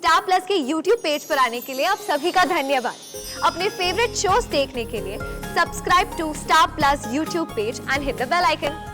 Star plus के YouTube page पर आने के लिए आप सभी का धन्यवाद। अपने फेवरेट शोज देखने के लिए subscribe to Star Plus YouTube page and hit the bell icon.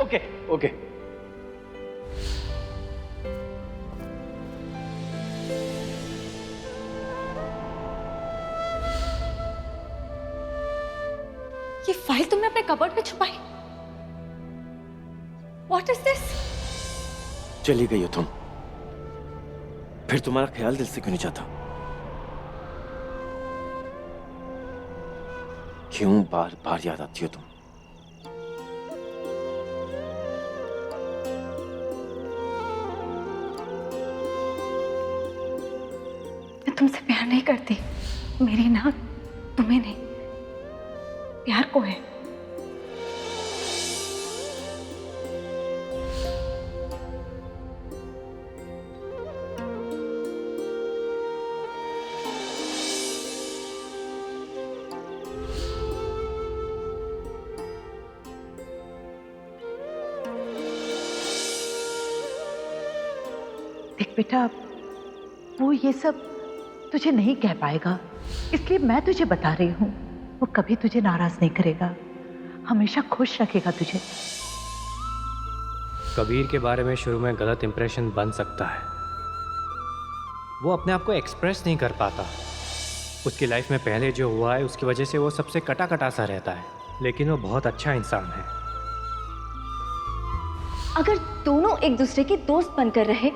Okay okay. ये फाइल तुमने अपने कबर्ड में छुपाई? What is this? चली गई हो तुम, फिर तुम्हारा ख्याल दिल से क्यों नहीं जाता? क्यों बार बार याद आती हो तुम? मैं तुमसे प्यार नहीं करती, मेरी ना तुम्हें नहीं, प्यार को है। देख बेटा, वो ये सब तुझे नहीं कह पाएगा, इसलिए मैं तुझे बता रही हूँ। वो कभी तुझे नाराज नहीं करेगा, हमेशा खुश रखेगा तुझे। कबीर के बारे में शुरू में गलत इंप्रेशन बन सकता है। वो अपने आप को एक्सप्रेस नहीं कर पाता। उसकी लाइफ में पहले जो हुआ है उसकी वजह से वो सबसे कटा कटा सा रहता है, लेकिन वो बहुत अच्छा इंसान है। अगर दोनों एक दूसरे के दोस्त बनकर रहे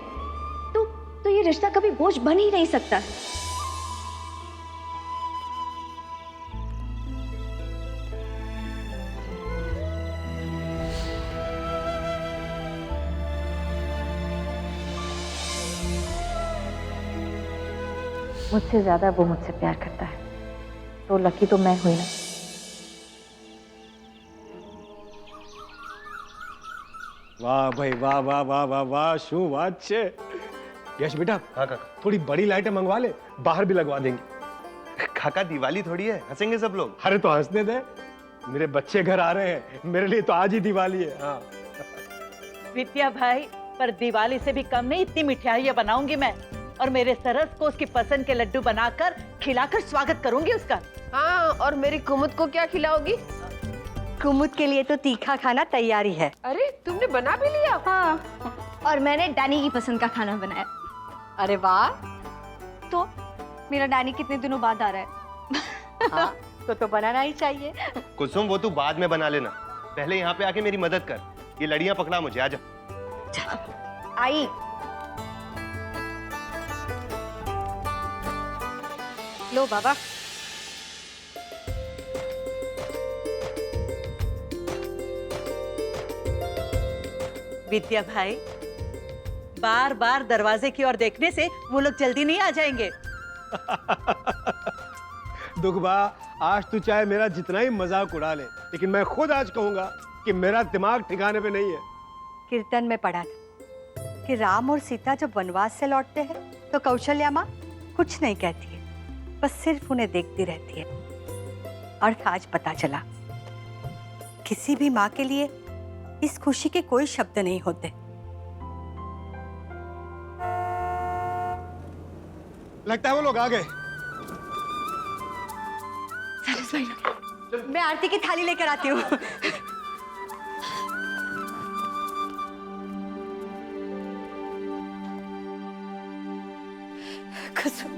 तो ये रिश्ता कभी बोझ बन ही नहीं सकता। मुझसे ज्यादा वो मुझसे प्यार करता है, तो लकी तो मैं हुई ना। वाह भाई वाह वाह वाह वाह वाह, शू बात छे। यश बेटा, हाँ काका। थोड़ी बड़ी लाइटें मंगवा ले, बाहर भी लगवा देंगे। काका दिवाली थोड़ी है, हंसेंगे सब लोग। अरे तो हंसने दे, मेरे बच्चे घर आ रहे हैं, मेरे लिए तो आज ही दिवाली है। हाँ विद्या भाई, पर दिवाली से भी कम नहीं इतनी मिठाइयाँ बनाऊंगी मैं, और मेरे सरस को उसकी पसंद के लड्डू बनाकर खिलाकर स्वागत करूंगी उसका। हाँ, और मेरी कुमुद को क्या खिलाओगी? कुमुद के लिए तो तीखा खाना तैयारी है। अरे तुमने बना भी लिया? हाँ, और मैंने डैनी की पसंद का खाना बनाया। अरे वाह, तो मेरा डैनी कितने दिनों बाद आ रहा है। हाँ, तो बनाना ही चाहिए। कुसुम, वो तू बाद में बना लेना, पहले यहाँ पे आके मेरी मदद कर। ये लड़ियाँ पकड़ा मुझे, आजा। आई लो बाबा। विद्या भाई, बार बार दरवाजे की ओर देखने से वो लोग जल्दी नहीं आ जाएंगे। दुखबा, आज तू चाहे मेरा जितना ही मजाक उड़ा ले, लेकिन मैं खुद आज कहूंगा कि मेरा दिमाग ठिकाने पे नहीं है। कीर्तन में पढ़ा था कि राम और सीता जब वनवास से लौटते हैं तो कौशल्या माँ कुछ नहीं कहती है, बस सिर्फ उन्हें देखती रहती है। और आज पता चला, किसी भी माँ के लिए इस खुशी के कोई शब्द नहीं होते। लगता है वो लोग आ गए। मैं आरती की थाली लेकर आती हूँ। कुसुम,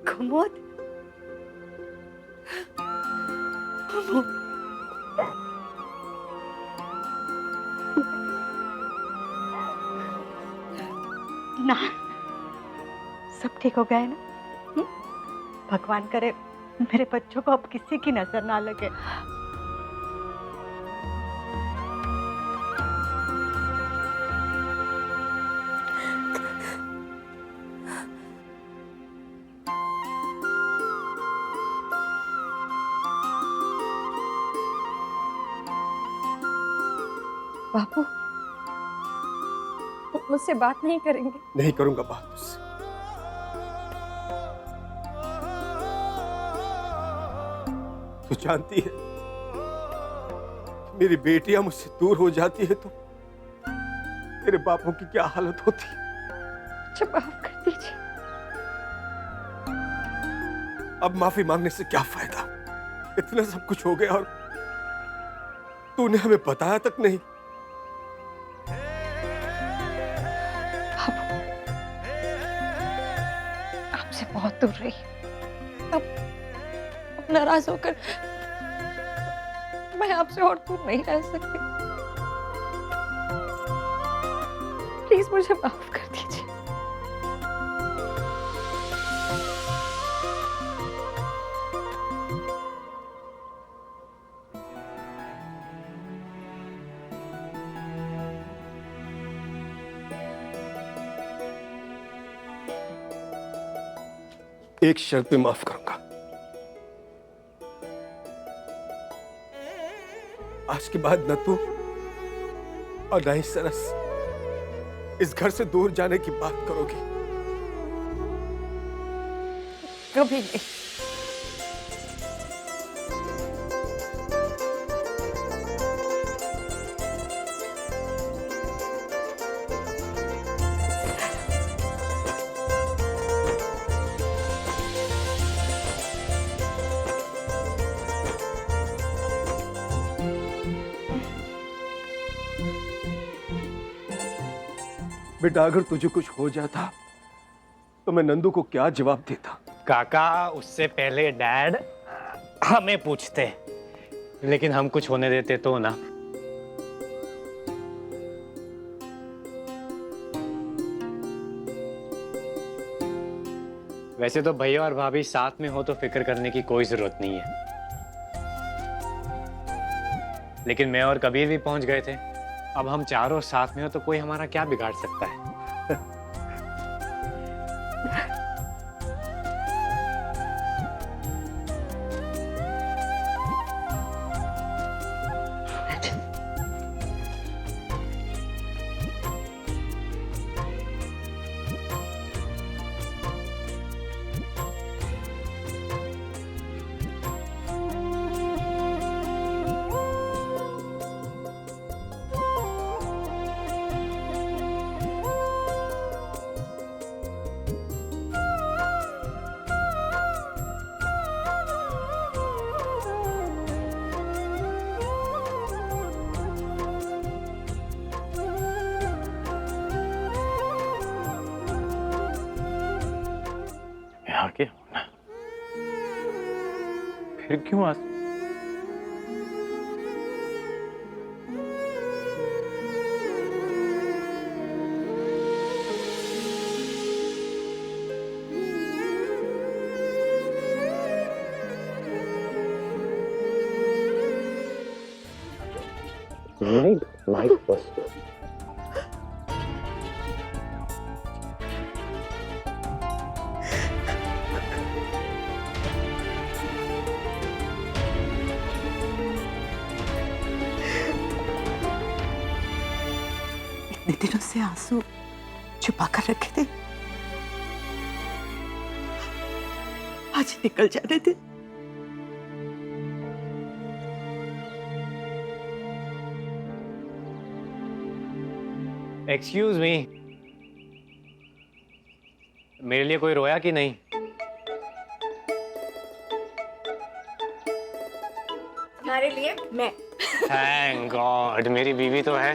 कुमुद, ना, सब ठीक हो गया है ना? भगवान करे मेरे बच्चों को अब किसी की नजर ना लगे। बापू, मुझसे बात नहीं करेंगे? नहीं करूंगा बात उससे। तू जानती है मेरी बेटियां मुझसे दूर हो जाती है तो तेरे बापू की क्या हालत होती है। अच्छा, माफ कर दीजिए। अब माफी मांगने से क्या फायदा? इतना सब कुछ हो गया और तूने हमें बताया तक नहीं। आपसे बहुत दूर रही, अब नाराज होकर मैं आपसे और दूर नहीं रह सकती। प्लीज मुझे माफ कर दीजिए। एक शर्त पे माफ करूंगा। आज के बाद न तू और न ही सरस इस घर से दूर जाने की बात करोगी। कभी नहीं। बेटा, अगर तुझे कुछ हो जाता तो मैं नंदू को क्या जवाब देता? काका, उससे पहले डैड हमें पूछते, लेकिन हम कुछ होने देते तो ना। वैसे तो भैया और भाभी साथ में हो तो फिक्र करने की कोई जरूरत नहीं है, लेकिन मैं और कबीर भी पहुंच गए थे। अब हम चारों साथ में हो तो कोई हमारा क्या बिगाड़ सकता है? आके होना फिर क्यों आज? नहीं, माइक बस। इतने दिनों से आंसू छुपा कर रखे थे, आज निकल जाने थे। एक्सक्यूज मी, मेरे लिए कोई रोया कि नहीं? तुम्हारे लिए मैं। थैंक गॉड, मेरी बीवी तो है,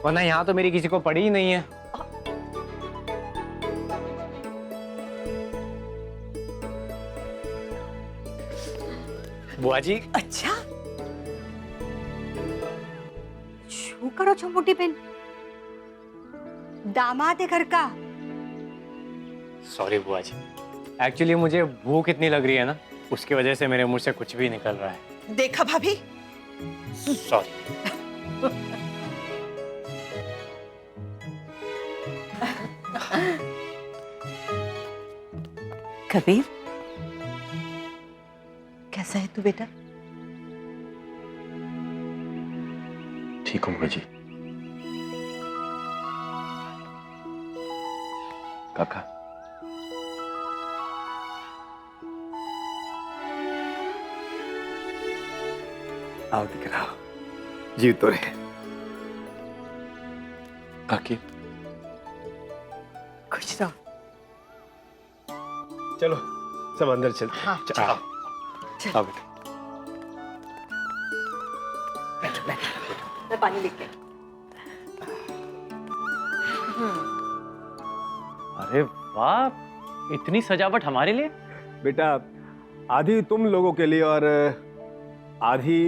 वरना यहाँ तो मेरी किसी को पड़ी ही नहीं है। बुआ जी। अच्छा, શું કરો છો મોટી બેન? दामाद है घर का। सॉरी बुआ जी, एक्चुअली मुझे भूख इतनी लग रही है ना, उसकी वजह से मेरे मुंह से कुछ भी निकल रहा है। देखा भाभी, सॉरी। कबीर कैसा है तू बेटा? ठीक हूँ बुआ जी। काका, आओ दिखरा, जी तो रहे। काकी, खुश रहो। चलो सब अंदर चलते हैं। हाँ, आओ, आओ बेटा। बैठो बैठो। मैं पानी लेके। अरे वाह, इतनी सजावट हमारे लिए? बेटा, आधी तुम लोगों के लिए और आधी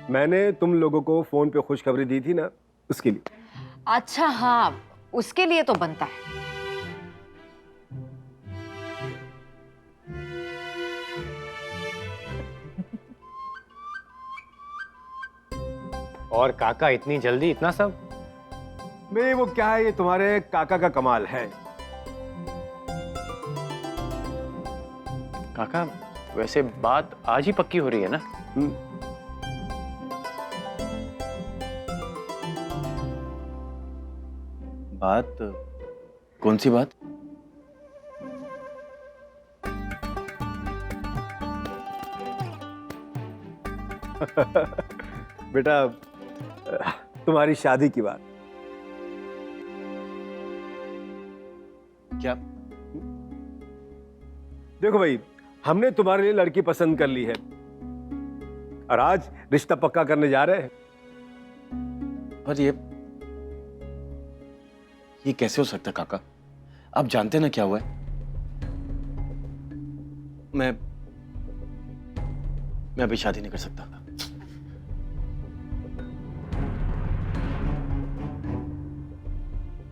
मैंने तुम लोगों को फोन पे खुशखबरी दी थी ना, उसके लिए। अच्छा हाँ, उसके लिए तो बनता है। और काका इतनी जल्दी इतना सब? नहीं, वो क्या है, ये तुम्हारे काका का कमाल है। काका, वैसे बात आज ही पक्की हो रही है ना? बात? कौन सी बात? बेटा, तुम्हारी शादी की बात। क्या? देखो भाई, हमने तुम्हारे लिए लड़की पसंद कर ली है और आज रिश्ता पक्का करने जा रहे हैं। पर ये कैसे हो सकता है काका? आप जानते ना क्या हुआ है? मैं अभी शादी नहीं कर सकता।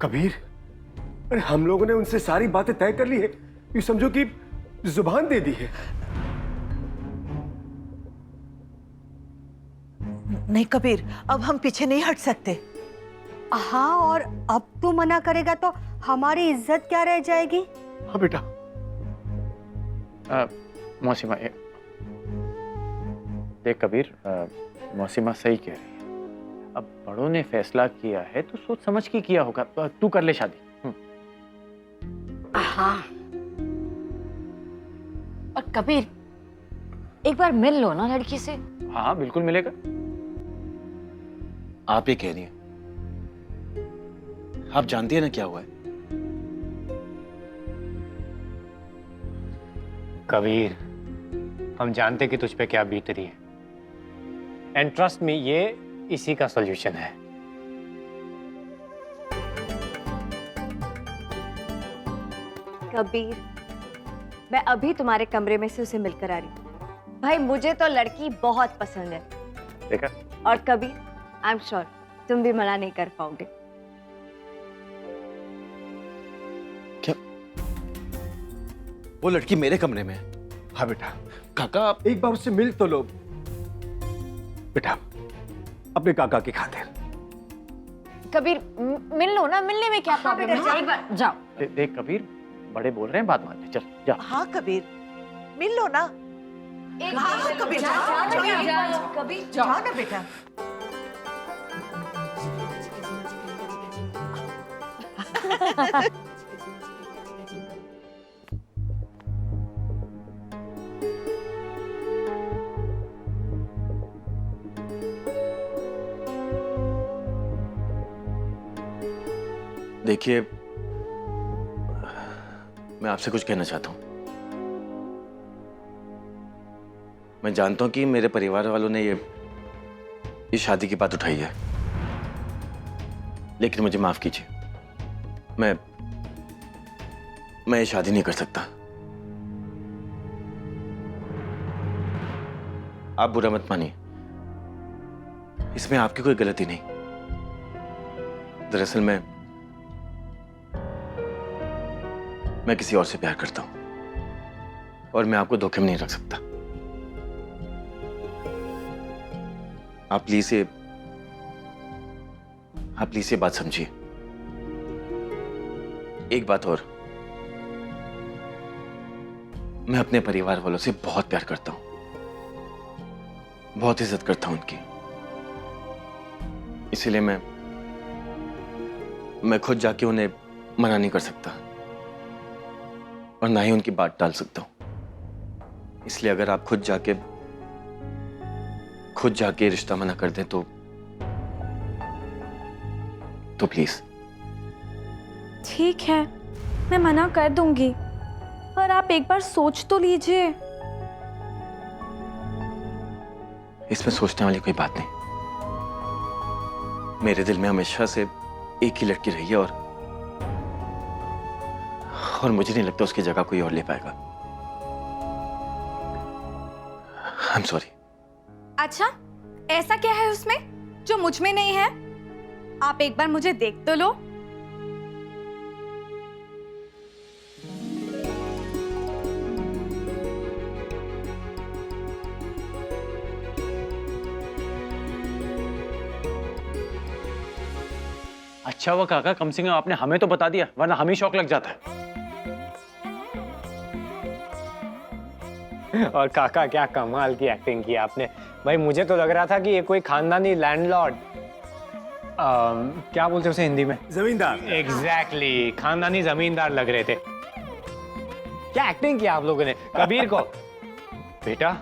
कबीर, अरे हम लोगों ने उनसे सारी बातें तय कर ली है, ये समझो कि जुबान दे दी है। नहीं कबीर, अब हम पीछे नहीं हट सकते। हाँ, और अब तू मना करेगा तो हमारी इज्जत क्या रह जाएगी? हाँ बेटा। मौसीमा, देख कबीर, मौसीमा सही कह रही है। अब बड़ों ने फैसला किया है तो सोच समझ के किया होगा। तू कर ले शादी। हाँ, और कबीर एक बार मिल लो ना लड़की से। हाँ बिल्कुल मिलेगा। आप ये कह रही हैं, आप जानती है ना क्या हुआ है? कबीर, हम जानते कि तुझ पे क्या बीत रही है, एंड ट्रस्ट मी, ये इसी का सॉल्यूशन है। कबीर, मैं अभी तुम्हारे कमरे में से उसे मिलकर आ रही हूँ। भाई, मुझे तो लड़की बहुत पसंद है। देखा? और कबीर, आई एम श्योर तुम भी मना नहीं कर पाओगे। क्या वो लड़की मेरे कमरे में है? हाँ बेटा, काका, आप एक बार उससे मिल तो लो बेटा, अपने काका की खातिर। कबीर मिल लो ना, मिलने में क्या प्रॉब्लम है? एक बार जाओ। देख कबीर, बड़े बोल रहे हैं, बात मान ले, चल जा। हाँ कबीर, मिल लो ना। हाँ, कभी जाओ ना बेटा। देखिए, मैं आपसे कुछ कहना चाहता हूं। मैं जानता हूं कि मेरे परिवार वालों ने ये शादी की बात उठाई है, लेकिन मुझे माफ कीजिए। मैं ये शादी नहीं कर सकता। आप बुरा मत मानिए, इसमें आपकी कोई गलती नहीं। दरअसल मैं किसी और से प्यार करता हूं और मैं आपको धोखे में नहीं रख सकता। आप प्लीज ये बात समझिए। एक बात और, मैं अपने परिवार वालों से बहुत प्यार करता हूं, बहुत इज्जत करता हूं उनकी। इसीलिए मैं खुद जाके उन्हें मना नहीं कर सकता और ना ही उनकी बात टाल सकता हूं। इसलिए अगर आप खुद जाके रिश्ता मना कर दें तो प्लीज। ठीक है, मैं मना कर दूंगी, पर आप एक बार सोच तो लीजिए। इसमें सोचने वाली कोई बात नहीं। मेरे दिल में हमेशा से एक ही लड़की रही है और मुझे नहीं लगता उसकी जगह कोई और ले पाएगा। I am sorry. अच्छा, ऐसा क्या है उसमें जो मुझ में नहीं है? आप एक बार मुझे देख तो लो। अच्छा वो काका, कम से कम आपने हमें तो बता दिया, वरना हम ही शौक लग जाता है। और काका क्या कमाल की एक्टिंग की आपने भाई। मुझे तो लग रहा था कि ये कोई खानदानी लैंडलॉर्ड, क्या बोलते हैं उसे हिंदी में? जमींदार। एग्जैक्टली, खानदानी जमींदार लग रहे थे। क्या एक्टिंग की आप लोगों ने कबीर को। बेटा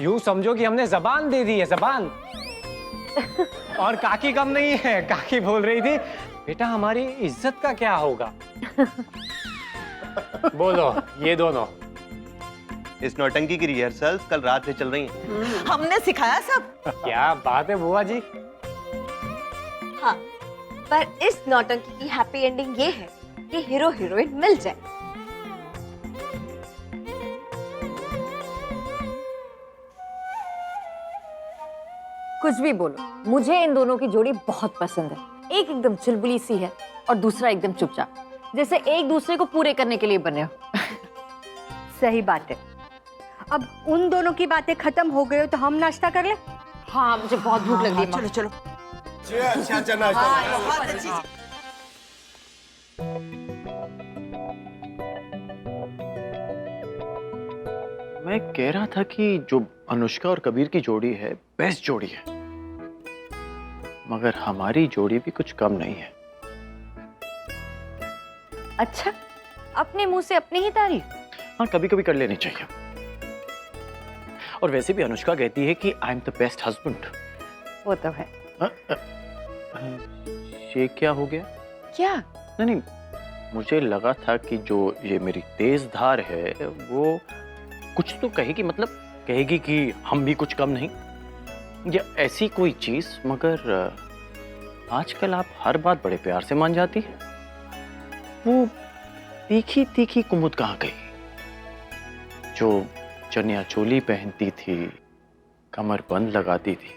यूं समझो कि हमने जबान दे दी है, जबान। और काकी कम नहीं है, काकी बोल रही थी बेटा हमारी इज्जत का क्या होगा। बोलो ये दोनों। इस नौटंकी की रिहर्सल्स कल रात से चल रही हैं। हमने सिखाया सब। क्या बात है बुआ जी। हाँ, पर इस नौटंकी की हैप्पी एंडिंग ये है कि हीरो हीरोइन मिल जाए। कुछ भी बोलो, मुझे इन दोनों की जोड़ी बहुत पसंद है। एक एकदम चुलबुली सी है और दूसरा एकदम चुपचाप, जैसे एक दूसरे को पूरे करने के लिए बने हो। सही बात है। अब उन दोनों की बातें खत्म हो गई हो तो हम नाश्ता कर ले। हाँ मुझे बहुत भूख लग रही है। चलो चलो। अच्छा बहुत अच्छी। मैं कह रहा था कि जो अनुष्का और कबीर की जोड़ी है बेस्ट जोड़ी है, मगर हमारी जोड़ी भी कुछ कम नहीं है। अच्छा, अपने मुंह से अपनी ही तारीफ? हाँ, कभी कभी कर लेनी चाहिए। और वैसे भी अनुष्का कहती है कि I am the best husband. वो तो है। ये क्या हो गया? क्या? नहीं, मुझे लगा था कि जो ये मेरी तेज धार है वो कुछ तो कहेगी, मतलब कहेगी कि हम भी कुछ कम नहीं, या ऐसी कोई चीज। मगर आजकल आप हर बात बड़े प्यार से मान जाती है। वो तीखी तीखी कुमुद कहाँ गई जो चनिया चोली पहनती थी, कमर बंद लगाती थी,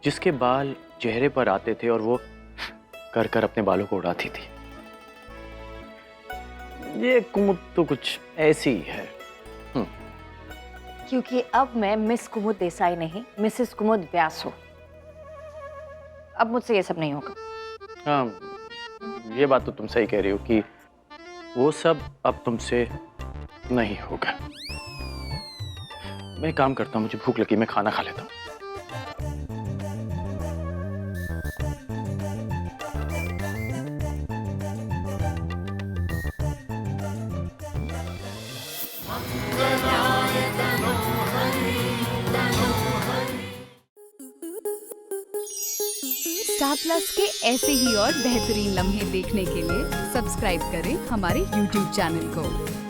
जिसके बाल चेहरे पर आते थे और वो कर कर अपने बालों को उड़ाती थी। ये कुमुद तो कुछ ऐसी ही है। क्योंकि अब मैं मिस कुमुद देसाई नहीं, मिसेस कुमुद व्यास हूँ। अब मुझसे ये सब नहीं होगा। हाँ, ये बात तो तुम सही कह रही हो कि वो सब अब तुमसे नहीं होगा। मैं काम करता हूँ, मुझे भूख लगी, मैं खाना खा लेता हूँ। स्टार प्लस के ऐसे ही और बेहतरीन लम्हे देखने के लिए सब्सक्राइब करें हमारे YouTube चैनल को।